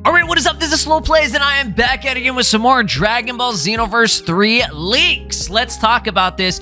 Alright, what is up? This is SLOplays, and I am back at it again with some more Dragon Ball Xenoverse 3 leaks. Let's talk about this.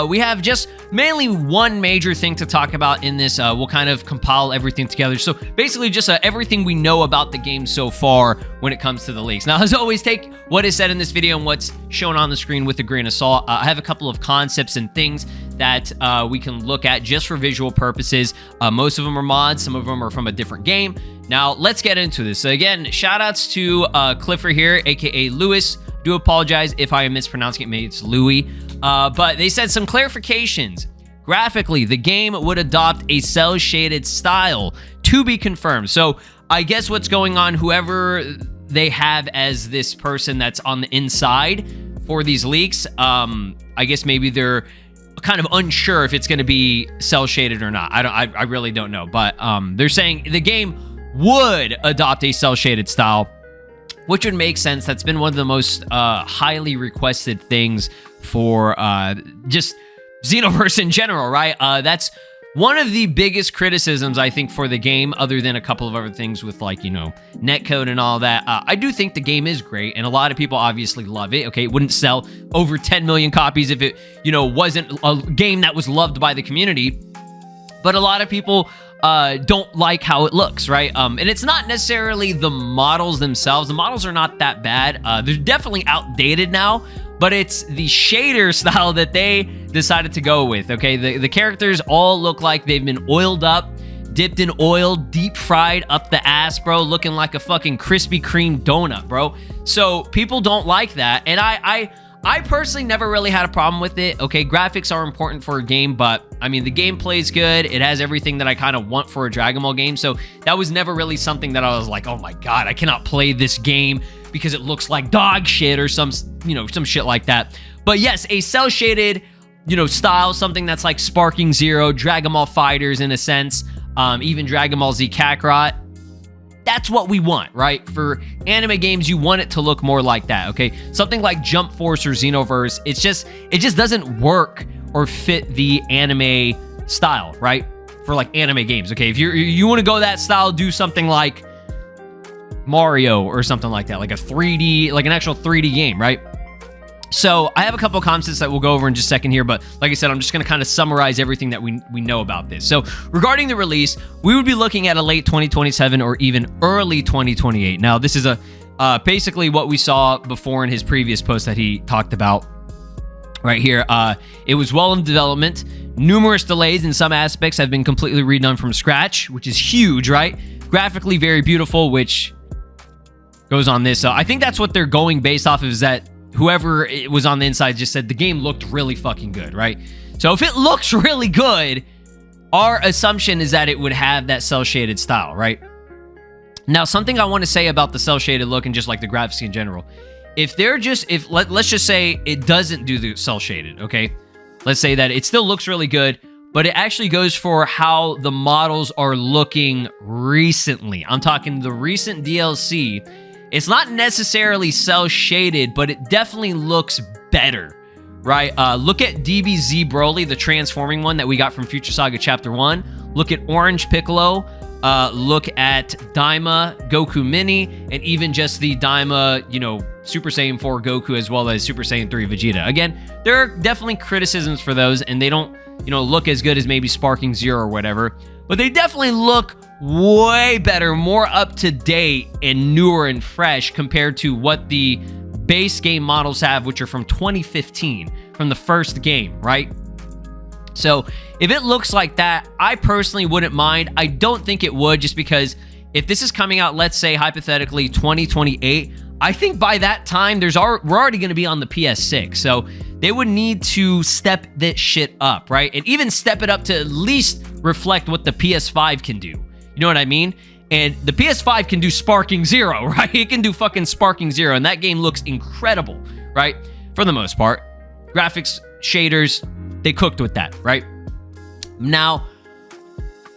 We have just mainly one major thing to talk about in this. We'll kind of compile everything together. So basically just everything we know about the game so far when it comes to the leaks. Now, as always, take what is said in this video and what's shown on the screen with a grain of salt. I have a couple of concepts and things that we can look at just for visual purposes. Most of them are mods. Some of them are from a different game. Now, let's get into this. So again, shout outs to Clifford here, aka Lewis. Do apologize if I am mispronouncing it. Maybe it's Louis. But they said some clarifications. Graphically, the game would adopt a cel-shaded style, to be confirmed. So I guess what's going on, whoever they have as this person that's on the inside for these leaks, I guess maybe they're kind of unsure if it's going to be cel-shaded or not. I really don't know. But they're saying the game would adopt a cel-shaded style, which would make sense. That's been one of the most highly requested things for just Xenoverse in general, right? That's one of the biggest criticisms, I think, for the game, other than a couple of other things with, like, you know, netcode and all that. I do think the game is great, and a lot of people obviously love it. Okay, it wouldn't sell over 10 million copies if it, you know, wasn't a game that was loved by the community. But a lot of people don't like how it looks, right? And it's not necessarily the models themselves. The models are not that bad. They're definitely outdated now, but it's the shader style that they decided to go with, okay? The characters all look like they've been oiled up, dipped in oil, deep fried up the ass, bro, looking like a fucking Krispy Kreme donut, bro. So people don't like that, and I personally never really had a problem with it. Okay, graphics are important for a game, but I mean, the gameplay is good. It has everything that I kind of want for a Dragon Ball game. So that was never really something that I was like, oh my God, I cannot play this game because it looks like dog shit or some, you know, some shit like that. But yes, a cel-shaded, you know, style, something that's like Sparking Zero, Dragon Ball Fighters in a sense, even Dragon Ball Z Kakarot. That's what we want, right? For anime games, you want it to look more like that, okay? Something like Jump Force or Xenoverse, it just doesn't work or fit the anime style, right? For like anime games, okay? If you want to go that style, do something like Mario or something like that, like a 3D, like an actual 3D game, right? So I have a couple of concepts that we'll go over in just a second here, but like I said, I'm just going to kind of summarize everything that we know about this. So regarding the release, we would be looking at a late 2027 or even early 2028. Now, this is basically what we saw before in his previous post that he talked about right here. It was well in development. Numerous delays in some aspects have been completely redone from scratch, which is huge, right? Graphically very beautiful, which goes on this. So I think that's what they're going based off of, is that whoever it was on the inside just said the game looked really fucking good, right? So if it looks really good, our assumption is that it would have that cel-shaded style, right? Now, something I want to say about the cel-shaded look and just like the graphics in general, let's just say it doesn't do the cel-shaded, okay? Let's say that it still looks really good, but it actually goes for how the models are looking recently. I'm talking the recent DLC. It's not necessarily cel-shaded, but it definitely looks better, right? Look at DBZ Broly, the transforming one that we got from Future Saga Chapter 1. Look at Orange Piccolo. Look at Daima Goku Mini, and even just the Daima, you know, Super Saiyan 4 Goku, as well as Super Saiyan 3 Vegeta. Again, there are definitely criticisms for those, and they don't, you know, look as good as maybe Sparking Zero or whatever, but they definitely look way better, more up to date and newer and fresh compared to what the base game models have, which are from 2015, from the first game, right? So if it looks like that, I personally wouldn't mind. I don't think it would, just because if this is coming out, let's say hypothetically 2028, I think by that time we're already going to be on the PS6. So they would need to step that shit up, right? And even step it up to at least reflect what the PS5 can do. You know what I mean? And the PS5 can do Sparking Zero, right? It can do fucking Sparking Zero, and that game looks incredible, right? For the most part. Graphics, shaders, they cooked with that, right? Now,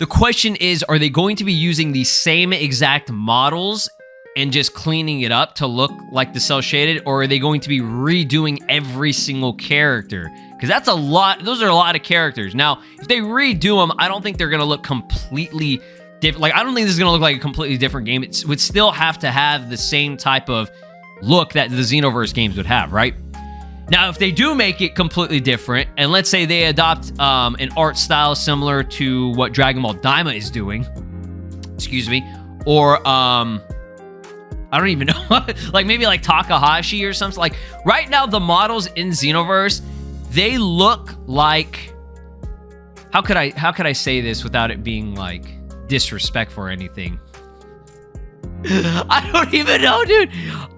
the question is, are they going to be using the same exact models and just cleaning it up to look like the cell shaded, or are they going to be redoing every single character? Because that's a lot. Those are a lot of characters. Now, if they redo them, I don't think they're going to look completely different. Like, I don't think this is going to look like a completely different game. It would still have to have the same type of look that the Xenoverse games would have, right? Now, if they do make it completely different, and let's say they adopt an art style similar to what Dragon Ball Daima is doing, excuse me, or I don't even know, like maybe like Takahashi or something. Like right now, the models in Xenoverse, they look like, how could I say this without it being like disrespectful or anything? I don't even know, dude.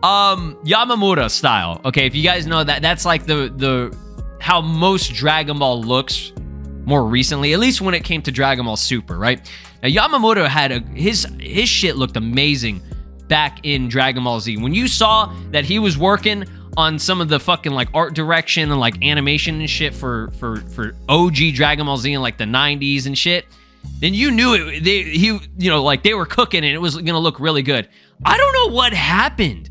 Yamamura style. Okay, if you guys know that, that's like the how most Dragon Ball looks more recently, at least when it came to Dragon Ball Super, right? Now Yamamura had his shit looked amazing back in Dragon Ball Z. When you saw that he was working on some of the fucking like art direction and like animation and shit for OG Dragon Ball Z in like the 90s and shit, then you knew like they were cooking and it was gonna look really good. I don't know what happened.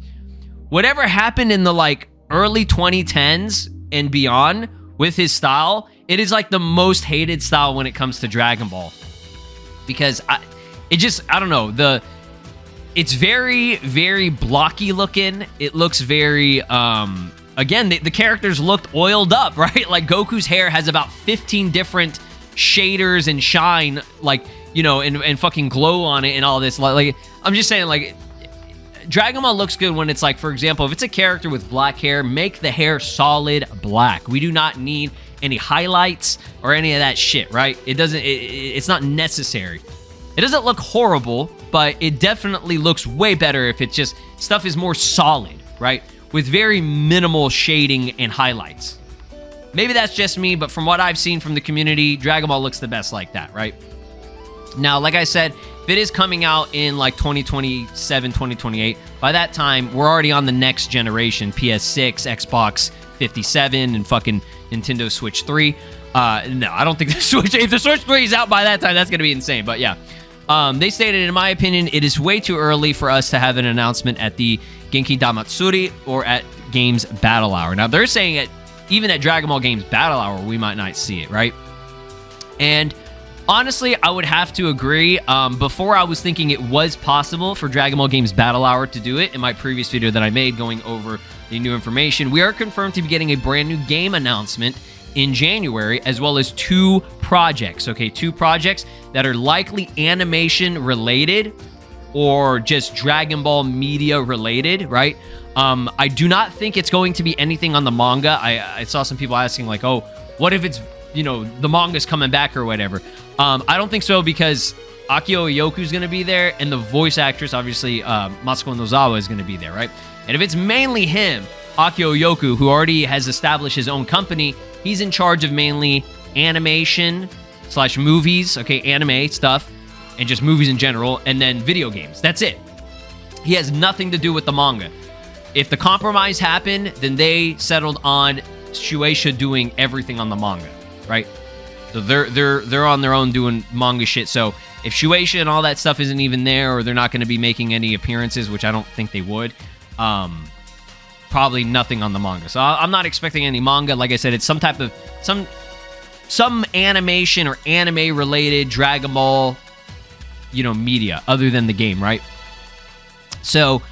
Whatever happened in the like early 2010s and beyond with his style, it is like the most hated style when it comes to Dragon Ball. Because I don't know, it's very, very blocky looking. It looks very, again, the characters looked oiled up, right? Like Goku's hair has about 15 different shaders and shine, like, you know, and fucking glow on it and all this. Like, I'm just saying, like, Dragon Ball looks good when it's like, for example, if it's a character with black hair, make the hair solid black. We do not need any highlights or any of that shit, right? It's not necessary. It doesn't look horrible, but it definitely looks way better if it's just stuff is more solid, right? With very minimal shading and highlights. Maybe that's just me, but from what I've seen from the community, Dragon Ball looks the best like that, right? Now, like I said, if it is coming out in like 2027, 2028, by that time, we're already on the next generation, PS6, Xbox 57, and fucking Nintendo Switch 3. No, I don't think if the Switch 3 is out by that time, that's going to be insane, but yeah. They stated, in my opinion, it is way too early for us to have an announcement at the Genki Damatsuri or at Games Battle Hour. Now, they're saying it even at Dragon Ball Games Battle Hour, we might not see it, right? And honestly, I would have to agree. Before, I was thinking it was possible for Dragon Ball Games Battle Hour to do it in my previous video that I made going over the new information. We are confirmed to be getting a brand new game announcement in January, as well as two projects, okay? Two projects that are likely animation related or just Dragon Ball media related, right? I do not think it's going to be anything on the manga. I saw some people asking like, oh, what if it's, you know, the manga's coming back or whatever. I don't think so, because Akio Yoku's going to be there, and the voice actress, obviously, Masako Nozawa is going to be there, right? And if it's mainly him, Akio Yoku, who already has established his own company, he's in charge of mainly animation / movies, okay, anime stuff, and just movies in general, and then video games. That's it. He has nothing to do with the manga. If the compromise happened, then they settled on Shueisha doing everything on the manga, right? So they're on their own doing manga shit. So if Shueisha and all that stuff isn't even there, or they're not going to be making any appearances, which I don't think they would, probably nothing on the manga. So I'm not expecting any manga. Like I said, it's some type of some animation or anime related Dragon Ball, you know, media other than the game, right? So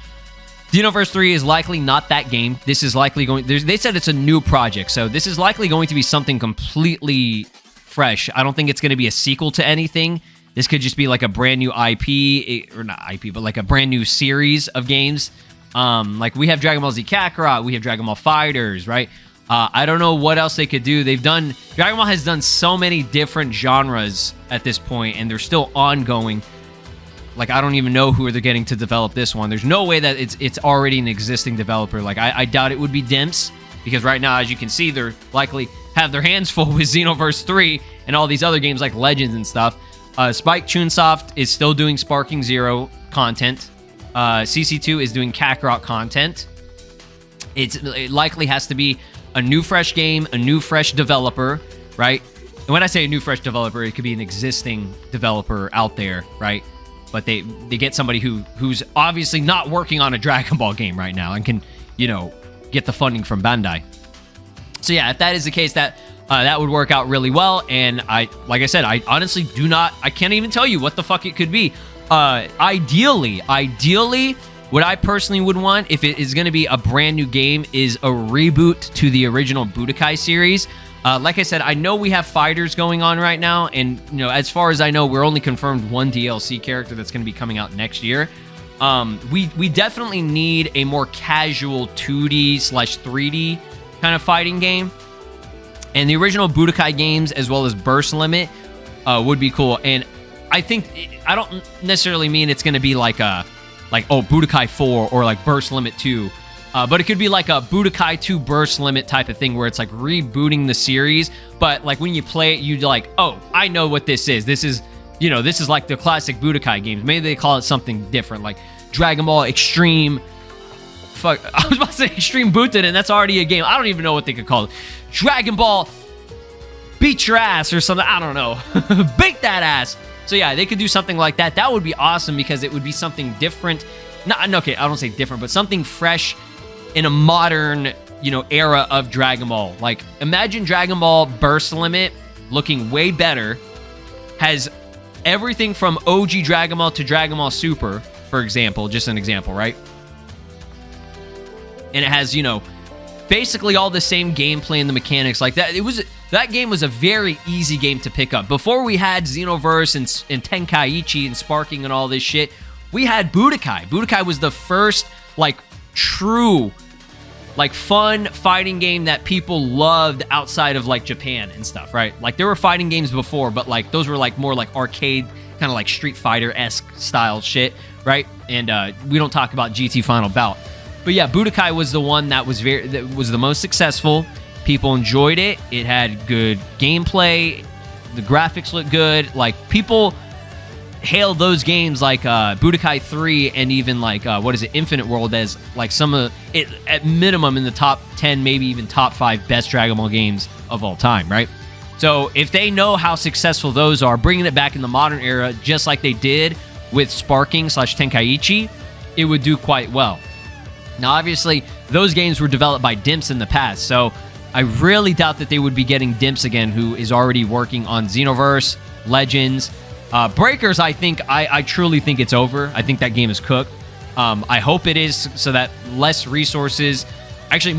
Xenoverse 3 is likely not that game. This is likely going... They said it's a new project, so this is likely going to be something completely fresh. I don't think it's going to be a sequel to anything. This could just be like a brand new IP, or not IP, but like a brand new series of games. Like we have Dragon Ball Z Kakarot, we have Dragon Ball Fighters, right? I don't know what else they could do. Dragon Ball has done so many different genres at this point, and they're still ongoing. Like, I don't even know who they're getting to develop this one. There's no way that it's already an existing developer. Like, I doubt it would be Dimps, because right now, as you can see, they're likely have their hands full with Xenoverse 3 and all these other games like Legends and stuff. Spike Chunsoft is still doing Sparking Zero content. CC2 is doing Kakarot content. It likely has to be a new, fresh game, a new, fresh developer, right? And when I say a new, fresh developer, it could be an existing developer out there, right? but they get somebody who's obviously not working on a Dragon Ball game right now and can, you know, get the funding from Bandai. So yeah, if that is the case, that would work out really well. And like I said, I honestly I can't even tell you what the fuck it could be. Ideally, what I personally would want, if it is going to be a brand new game, is a reboot to the original Budokai series. Like I said, I know we have fighters going on right now, and you know, as far as I know, we're only confirmed one DLC character that's going to be coming out next year. We definitely need a more casual 2D/3D kind of fighting game, and the original Budokai games, as well as Burst Limit, would be cool. And I don't necessarily mean it's going to be like Budokai 4 or like Burst Limit 2. But it could be like a Budokai 2 Burst Limit type of thing where it's like rebooting the series. But like when you play it, you're like, oh, I know what this is. This is, you know, this is like the classic Budokai games. Maybe they call it something different, like Dragon Ball Extreme. Fuck, I was about to say Extreme Butoden, and that's already a game. I don't even know what they could call it. Dragon Ball Beat Your Ass or something. I don't know. Beat that ass. So yeah, they could do something like that. That would be awesome because it would be something different. Okay, I don't say different, but something fresh in a modern, you know, era of Dragon Ball. Like, imagine Dragon Ball Burst Limit looking way better, has everything from OG Dragon Ball to Dragon Ball Super, for example, just an example, right? And it has, you know, basically all the same gameplay and the mechanics like that. That game was a very easy game to pick up. Before we had Xenoverse and Tenkaichi and Sparking and all this shit, we had Budokai. Budokai was the first, like, true, like, fun fighting game that people loved outside of, like, Japan and stuff, right? Like, there were fighting games before, but, like, those were, like, more like arcade, kind of like Street Fighter-esque style shit, right? And we don't talk about GT Final Bout. But yeah, Budokai was the one that was the most successful. People enjoyed it. It had good gameplay. The graphics looked good. Like, people hail those games like Budokai 3 and even like Infinite World as like some of it at minimum in the top 10, maybe even top 5 best Dragon Ball games of all time, right? So if they know how successful those are, bringing it back in the modern era, just like they did with Sparking/Tenkaichi, it would do quite well. Now, obviously, those games were developed by Dimps in the past, so I really doubt that they would be getting Dimps again, who is already working on Xenoverse, Legends. Breakers, I truly think it's over. I think that game is cooked. I hope it is, so that less resources, actually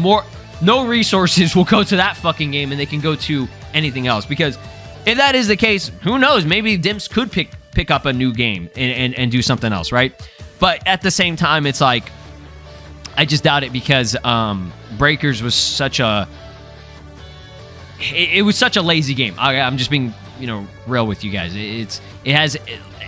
no resources will go to that fucking game, and they can go to anything else. Because if that is the case, who knows? Maybe Dimps could pick up a new game and do something else, right? But at the same time, it's like, I just doubt it because Breakers was such a lazy game. I'm just being, you know, real with you guys. It has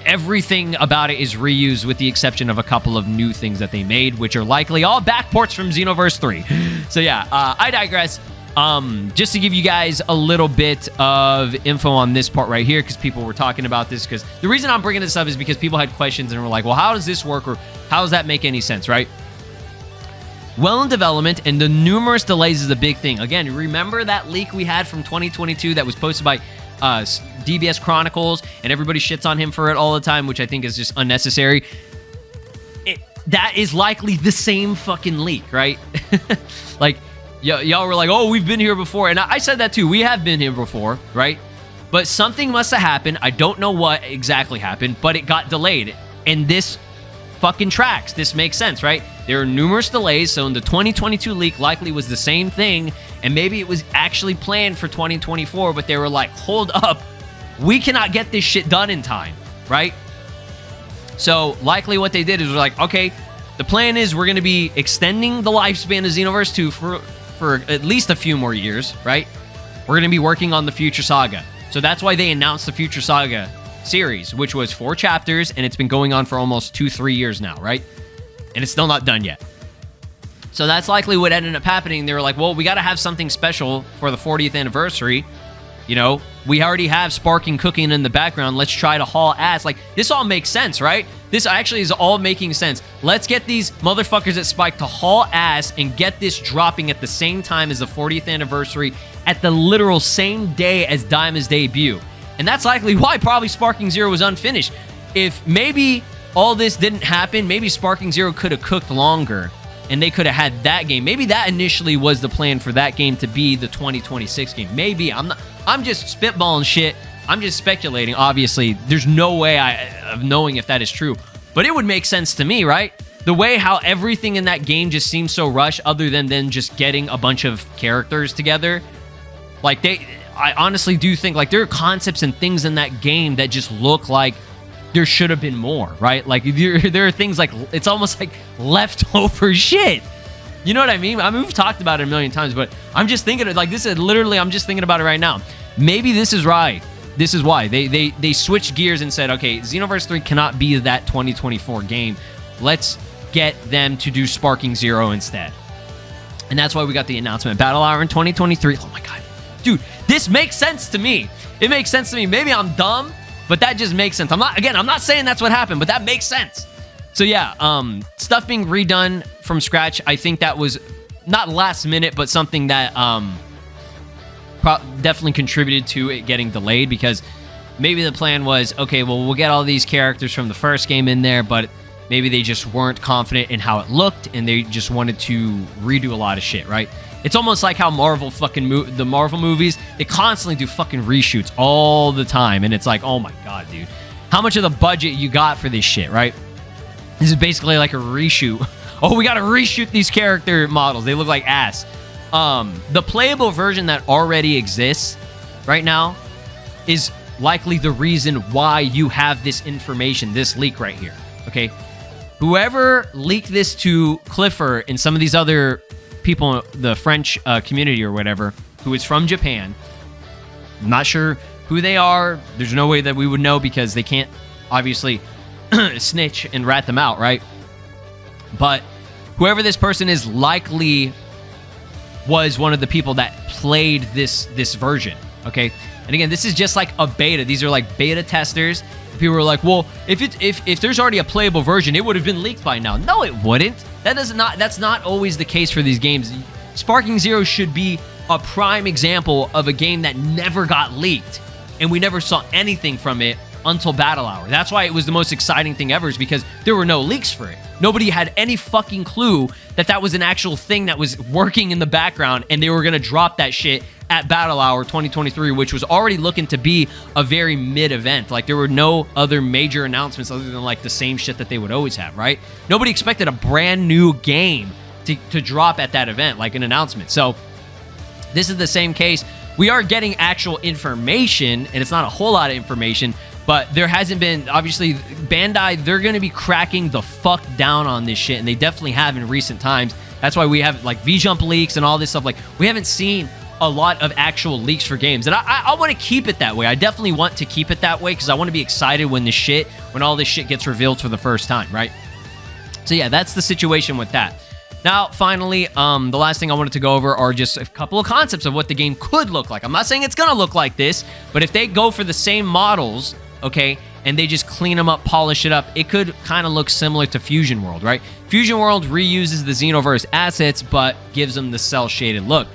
everything about it is reused with the exception of a couple of new things that they made, which are likely all backports from Xenoverse 3. So yeah, I digress. Just to give you guys a little bit of info on this part right here, because people were talking about this, because the reason I'm bringing this up is because people had questions and were like, well, how does this work, or how does that make any sense, right? Well in development, and the numerous delays is a big thing. Again, remember that leak we had from 2022 that was posted by DBS Chronicles, and everybody shits on him for it all the time, which I think is just unnecessary. That is likely the same fucking leak, right? Like, y'all were like, oh, we've been here before, and I said that too. We have been here before, right? But something must have happened. I don't know what exactly happened, but it got delayed, and this fucking tracks. This makes sense, right? There are numerous delays, so in the 2022 leak likely was the same thing, and maybe it was actually planned for 2024, but they were like, hold up, we cannot get this shit done in time, right? So likely what they did is like, okay, the plan is we're going to be extending the lifespan of Xenoverse 2 for at least a few more years, right? We're going to be working on the Future Saga. So that's why they announced the Future Saga series, which was 4 chapters, and it's been going on for almost 2-3 years now, right? And it's still not done yet. So that's likely what ended up happening. They were like, well, we got to have something special for the 40th anniversary. You know, we already have Sparking cooking in the background. Let's try to haul ass. Like, this all makes sense, right? This actually is all making sense. Let's get these motherfuckers at Spike to haul ass and get this dropping at the same time as the 40th anniversary, at the literal same day as Diamond's debut. And that's likely why probably Sparking Zero was unfinished. If maybe all this didn't happen, maybe Sparking Zero could have cooked longer and they could have had that game. Maybe that initially was the plan for that game to be the 2026 game. Maybe. I'm just spitballing shit. I'm just speculating. Obviously, there's no way of knowing if that is true. But it would make sense to me, right? The way how everything in that game just seems so rushed, other than then just getting a bunch of characters together. Like, I honestly do think, like, there are concepts and things in that game that just look like there should have been more, right? Like, there are things like, it's almost like leftover shit. You know what I mean? I mean, we've talked about it a million times, but I'm just thinking, like, this is literally, I'm just thinking about it right now. Maybe this is right. This is why. They switched gears and said, okay, Xenoverse 3 cannot be that 2024 game. Let's get them to do Sparking Zero instead. And that's why we got the announcement. Battle Hour in 2023. Oh my God. Dude, this makes sense to me. It makes sense to me. Maybe I'm dumb, but that just makes sense. I'm not saying that's what happened, but that makes sense. So yeah, stuff being redone from scratch. I think that was not last minute, but something that definitely contributed to it getting delayed, because maybe the plan was, okay, well, we'll get all these characters from the first game in there, but maybe they just weren't confident in how it looked, and they just wanted to redo a lot of shit, right? It's almost like how Marvel the Marvel movies, they constantly do fucking reshoots all the time, and it's like, oh my God, dude. How much of the budget you got for this shit, right? This is basically like a reshoot. Oh, we gotta reshoot these character models. They look like ass. The playable version that already exists right now is likely the reason why you have this information, this leak right here, okay? Whoever leaked this to Clifford and some of these other people, the French community or whatever, who is from Japan, I'm not sure who they are. There's no way that we would know, because they can't obviously snitch and rat them out, right? But whoever this person is likely was one of the people that played this version, okay? And again, this is just like a beta. These are like beta testers. People were like, well, if there's already a playable version, it would have been leaked by now. No, it wouldn't. That's not always the case for these games. Sparking Zero should be a prime example of a game that never got leaked, and we never saw anything from it until Battle Hour. That's why it was the most exciting thing ever, is because there were no leaks for it. Nobody had any fucking clue that that was an actual thing that was working in the background, and they were going to drop that shit at Battle Hour 2023, which was already looking to be a very mid-event. Like, there were no other major announcements other than, like, the same shit that they would always have, right? Nobody expected a brand new game to drop at that event, like an announcement. So this is the same case. We are getting actual information, and it's not a whole lot of information, but there hasn't been, obviously, Bandai, they're going to be cracking the fuck down on this shit, and they definitely have in recent times. That's why we have, like, V-Jump leaks and all this stuff. Like, we haven't seen a lot of actual leaks for games, and I want to keep it that way. I definitely want to keep it that way, because I want to be excited when all this shit gets revealed for the first time, right? So yeah, that's the situation with that. Now, finally, the last thing I wanted to go over are just a couple of concepts of what the game could look like. I'm not saying it's going to look like this, but if they go for the same models, okay, and they just clean them up, polish it up, it could kind of look similar to Fusion World, right? Fusion World reuses the Xenoverse assets, but gives them the cel-shaded look,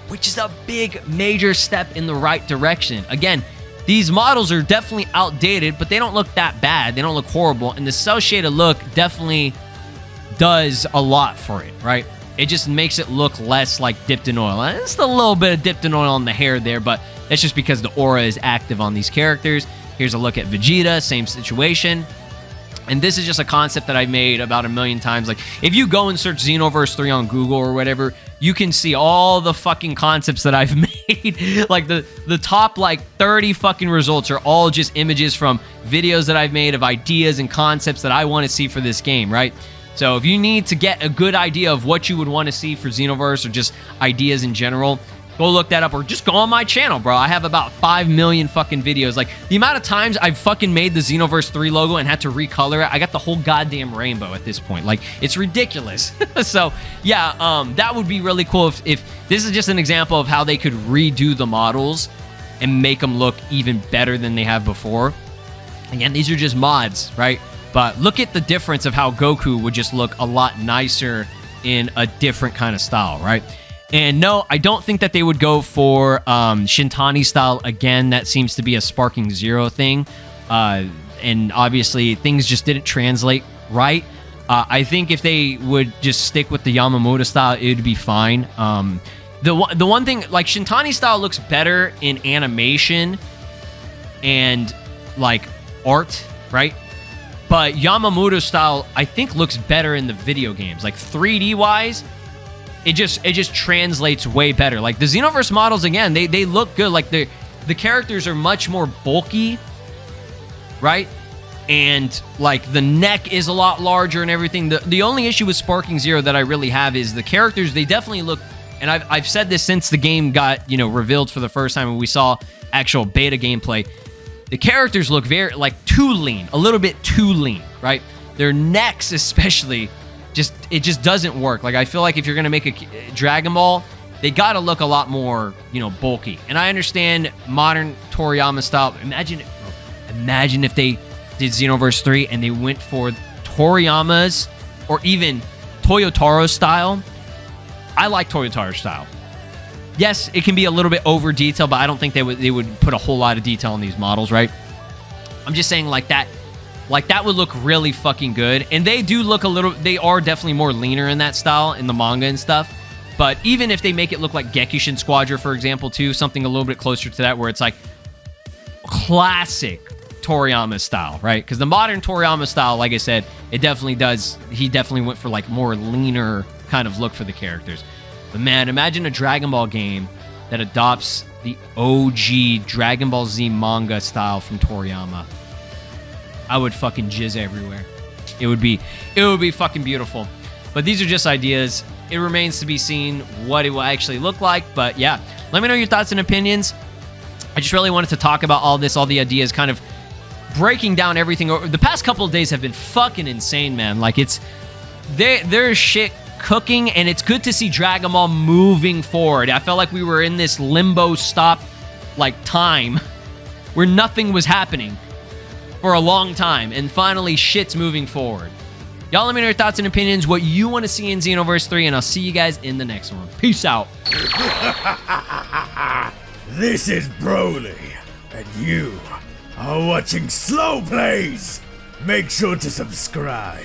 which is a big, major step in the right direction. Again, these models are definitely outdated, but they don't look that bad. They don't look horrible, and the cel-shaded look definitely does a lot for it, right? It just makes it look less like dipped in oil. And it's a little bit of dipped in oil on the hair there, but that's just because the aura is active on these characters. Here's a look at Vegeta, same situation. And this is just a concept that I've made about a million times. Like, if you go and search Xenoverse 3 on Google or whatever, you can see all the fucking concepts that I've made. Like, the top, like, 30 fucking results are all just images from videos that I've made of ideas and concepts that I want to see for this game, right? So if you need to get a good idea of what you would want to see for Xenoverse, or just ideas in general, go look that up, or just go on my channel, bro. I have about 5 million fucking videos. Like, the amount of times I've fucking made the Xenoverse 3 logo and had to recolor it, I got the whole goddamn rainbow at this point. Like, it's ridiculous. So, yeah, that would be really cool if this is just an example of how they could redo the models and make them look even better than they have before. Again, these are just mods, right? But look at the difference of how Goku would just look a lot nicer in a different kind of style, right? And no, I don't think that they would go for Shintani style again. That seems to be a Sparking Zero thing. and obviously things just didn't translate right. I think if they would just stick with the Yamamoto style, it would be fine. The one thing, like, Shintani style looks better in animation and like art, right? But Yamamoto style, I think, looks better in the video games. Like 3D wise, it just translates way better. Like the Xenoverse models, again, they look good. Like the characters are much more bulky, right? And like the neck is a lot larger and everything. The only issue with Sparking Zero that I really have is the characters. They definitely look, and I've said this since the game got, you know, revealed for the first time and we saw actual beta gameplay. The characters look very, like, too lean, a little bit too lean, right? Their necks especially, it just doesn't work. Like, I feel like if you're going to make a Dragon Ball, they got to look a lot more, you know, bulky. And I understand modern Toriyama style. Imagine if they did Xenoverse 3 and they went for Toriyama's or even Toyotaro's style. I like Toyotaro's style. Yes, it can be a little bit over detailed, but I don't think they would put a whole lot of detail on these models, right? I'm just saying like that would look really fucking good. And they do look they are definitely more leaner in that style in the manga and stuff. But even if they make it look like Gekushin Squadra, for example, too, something a little bit closer to that where it's like classic Toriyama style, right? Because the modern Toriyama style, like I said, he definitely went for like more leaner kind of look for the characters. But man, imagine a Dragon Ball game that adopts the OG Dragon Ball Z manga style from Toriyama. I would fucking jizz everywhere. It would be fucking beautiful. But these are just ideas. It remains to be seen what it will actually look like. But yeah, let me know your thoughts and opinions. I just really wanted to talk about all the ideas, kind of breaking down everything. The past couple of days have been fucking insane, man. Like, there's shit cooking, and it's good to see Dragon Ball moving forward. I felt like we were in this limbo stop, like, time where nothing was happening for a long time, and finally shit's moving forward. Y'all let me know your thoughts and opinions, what you want to see in Xenoverse 3, and I'll see you guys in the next one. Peace out. This is Broly, and you are watching SLOplays. Make sure to subscribe,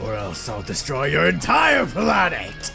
or else I'll destroy your entire planet!